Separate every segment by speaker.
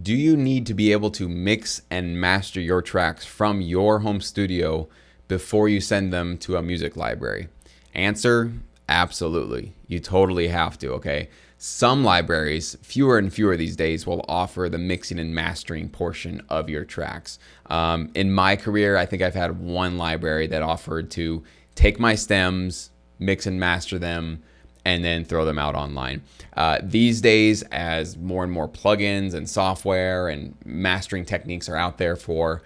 Speaker 1: Do you need to be able to mix and master your tracks from your home studio before you send them to a music library? Answer, absolutely. You totally have to, okay? Some libraries, fewer and fewer these days, will offer the mixing and mastering portion of your tracks. In my career, I think I've had one library that offered to take my stems, mix and master them, and then throw them out online. These days, as more and more plugins and software and mastering techniques are out there for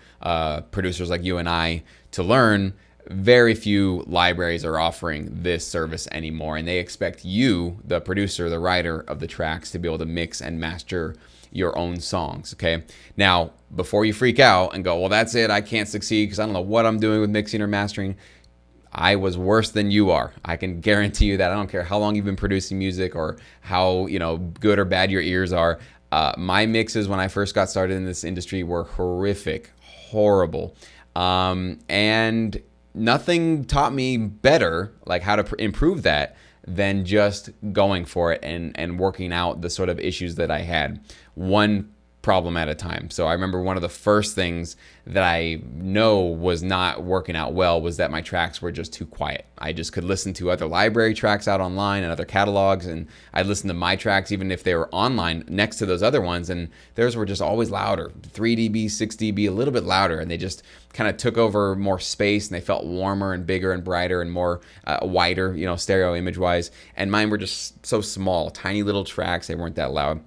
Speaker 1: producers like you and I to learn, very few libraries are offering this service anymore. And they expect you, the producer, the writer of the tracks, to be able to mix and master your own songs, okay? Now, before you freak out and go, well, that's it, I can't succeed because I don't know what I'm doing with mixing or mastering, I was worse than you are. I can guarantee you that. I don't care how long you've been producing music or how good or bad your ears are. My mixes when I first got started in this industry were horrific, horrible, and nothing taught me better, like how to improve that, than just going for it and working out the sort of issues that I had. One problem at a time. So I remember one of the first things that I know was not working out well was that my tracks were just too quiet. I just could listen to other library tracks out online and other catalogs, and I'd listen to my tracks even if they were online next to those other ones, and theirs were just always louder, 3 dB, 6 dB, a little bit louder, and they just kind of took over more space, and they felt warmer and bigger and brighter and more wider, stereo image wise, and mine were just so small, tiny little tracks. They weren't that loud.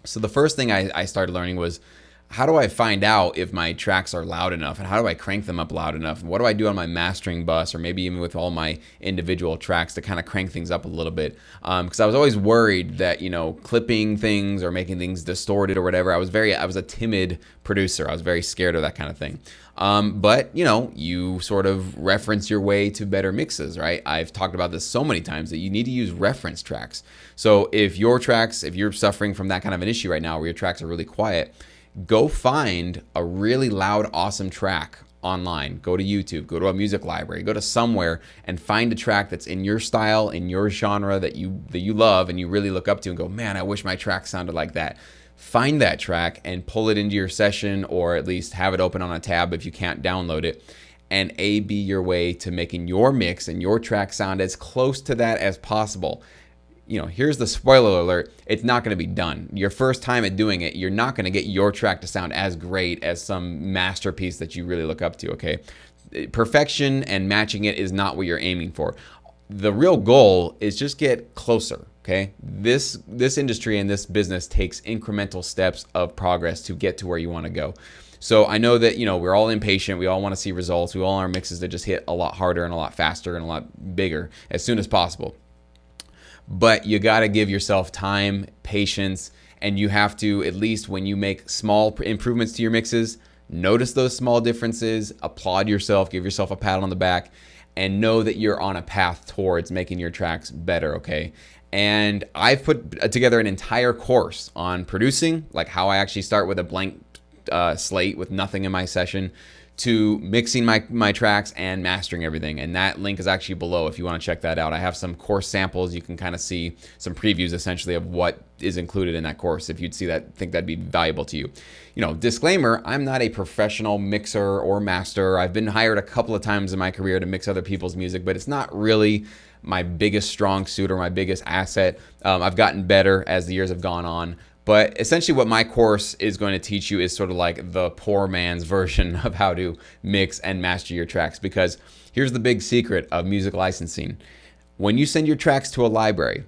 Speaker 1: So the first thing I started learning was, how do I find out if my tracks are loud enough, and how do I crank them up loud enough? What do I do on my mastering bus, or maybe even with all my individual tracks, to kind of crank things up a little bit? Because I was always worried that clipping things or making things distorted or whatever. I was a timid producer. I was very scared of that kind of thing. But you sort of reference your way to better mixes, right? I've talked about this so many times that you need to use reference tracks. So if you're suffering from that kind of an issue right now where your tracks are really quiet, go find a really loud, awesome track online. Go to YouTube, go to a music library, go to somewhere and find a track that's in your style, in your genre that you love and you really look up to and go, man, I wish my track sounded like that. Find that track and pull it into your session, or at least have it open on a tab if you can't download it, and A/B your way to making your mix and your track sound as close to that as possible. Here's the spoiler alert, it's not going to be done. Your first time at doing it, you're not going to get your track to sound as great as some masterpiece that you really look up to, okay? Perfection and matching it is not what you're aiming for. The real goal is just get closer, okay? This industry and this business takes incremental steps of progress to get to where you want to go. So I know that, we're all impatient. We all want to see results. We all want our mixes to just hit a lot harder and a lot faster and a lot bigger as soon as possible. But you got to give yourself time, patience, and you have to, at least when you make small improvements to your mixes, notice those small differences, applaud yourself, give yourself a pat on the back, and know that you're on a path towards making your tracks better, okay? And I've put together an entire course on producing, like how I actually start with a blank slate with nothing in my session, to mixing my tracks and mastering everything. And that link is actually below if you want to check that out. I have some course samples. You can kind of see some previews essentially of what is included in that course if you'd see that, think that'd be valuable to you. Disclaimer, I'm not a professional mixer or master. I've been hired a couple of times in my career to mix other people's music, but it's not really my biggest strong suit or my biggest asset. I've gotten better as the years have gone on. But essentially what my course is going to teach you is sort of like the poor man's version of how to mix and master your tracks. Because here's the big secret of music licensing. When you send your tracks to a library,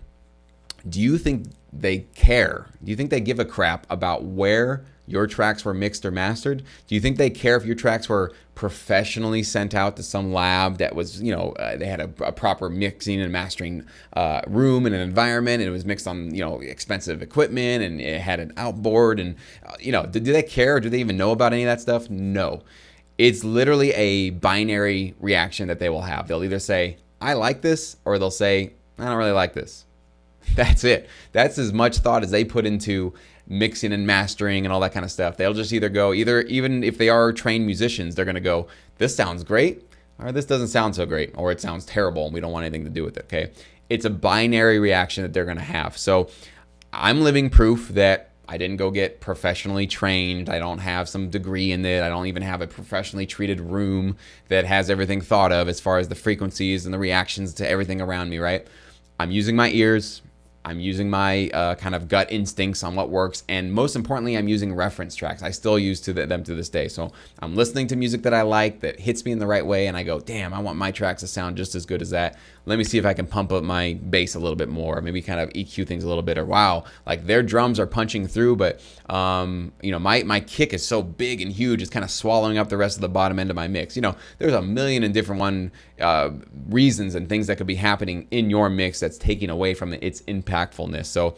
Speaker 1: do you think they care? Do you think they give a crap about where your tracks were mixed or mastered? Do you think they care if your tracks were professionally sent out to some lab that was, they had a proper mixing and mastering room and an environment, and it was mixed on, expensive equipment, and it had an outboard, and, do they care, or do they even know about any of that stuff? No. It's literally a binary reaction that they will have. They'll either say, I like this, or they'll say, I don't really like this. That's it. That's as much thought as they put into mixing and mastering and all that kind of stuff. They'll just either go, even if they are trained musicians, they're going to go, this sounds great, or this doesn't sound so great, or it sounds terrible and we don't want anything to do with it, okay? It's a binary reaction that they're going to have. So I'm living proof that I didn't go get professionally trained. I don't have some degree in it. I don't even have a professionally treated room that has everything thought of as far as the frequencies and the reactions to everything around me, right? I'm using my ears. I'm using my kind of gut instincts on what works, and most importantly, I'm using reference tracks. I still use them to this day. So I'm listening to music that I like, that hits me in the right way, and I go, damn, I want my tracks to sound just as good as that. Let me see if I can pump up my bass a little bit more, maybe kind of EQ things a little bit, or wow, like their drums are punching through, but my kick is so big and huge, it's kind of swallowing up the rest of the bottom end of my mix. There's a million and different reasons and things that could be happening in your mix that's taking away from its impactfulness. So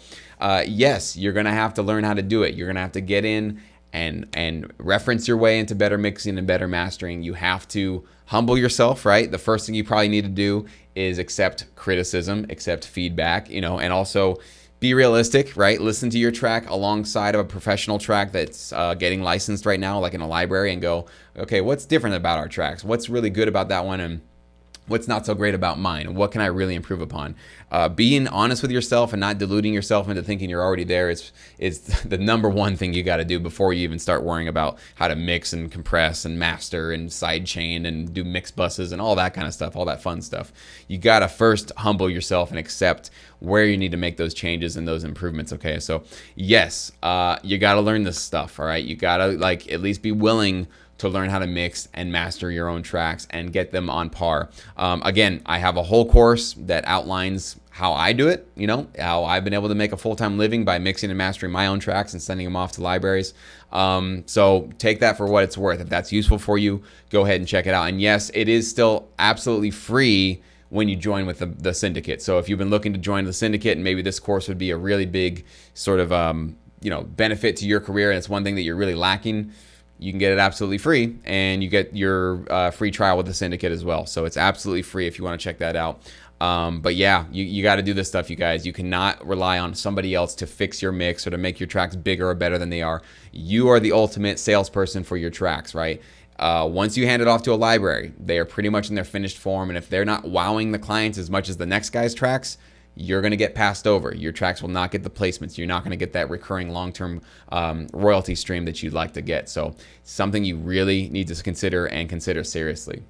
Speaker 1: yes, you're gonna have to learn how to do it. You're gonna have to get in and reference your way into better mixing and better mastering. You have to humble yourself, right? The first thing you probably need to do is accept criticism, accept feedback, and also be realistic, right? Listen to your track alongside of a professional track that's getting licensed right now, like in a library, and go, okay, what's different about our tracks? What's really good about that one? And what's not so great about mine? What can I really improve upon? Being honest with yourself and not deluding yourself into thinking you're already there is the number one thing you got to do before you even start worrying about how to mix and compress and master and sidechain and do mix buses and all that kind of stuff, all that fun stuff. You got to first humble yourself and accept where you need to make those changes and those improvements, okay? So yes, you got to learn this stuff, all right? You got to at least be willing to learn how to mix and master your own tracks and get them on par. Again, I have a whole course that outlines how I do it, how I've been able to make a full-time living by mixing and mastering my own tracks and sending them off to libraries. So take that for what it's worth. If that's useful for you, go ahead and check it out. And yes, it is still absolutely free when you join with the syndicate. So if you've been looking to join the syndicate, and maybe this course would be a really big sort of benefit to your career, and it's one thing that you're really lacking, you can get it absolutely free, and you get your free trial with the syndicate as well. So it's absolutely free if you want to check that out. But yeah, you got to do this stuff, you guys. You cannot rely on somebody else to fix your mix or to make your tracks bigger or better than they are. You are the ultimate salesperson for your tracks, right? Once you hand it off to a library, they are pretty much in their finished form, and if they're not wowing the clients as much as the next guy's tracks, you're going to get passed over. Your tracks will not get the placements. You're not going to get that recurring long-term royalty stream that you'd like to get. So something you really need to consider, and consider seriously.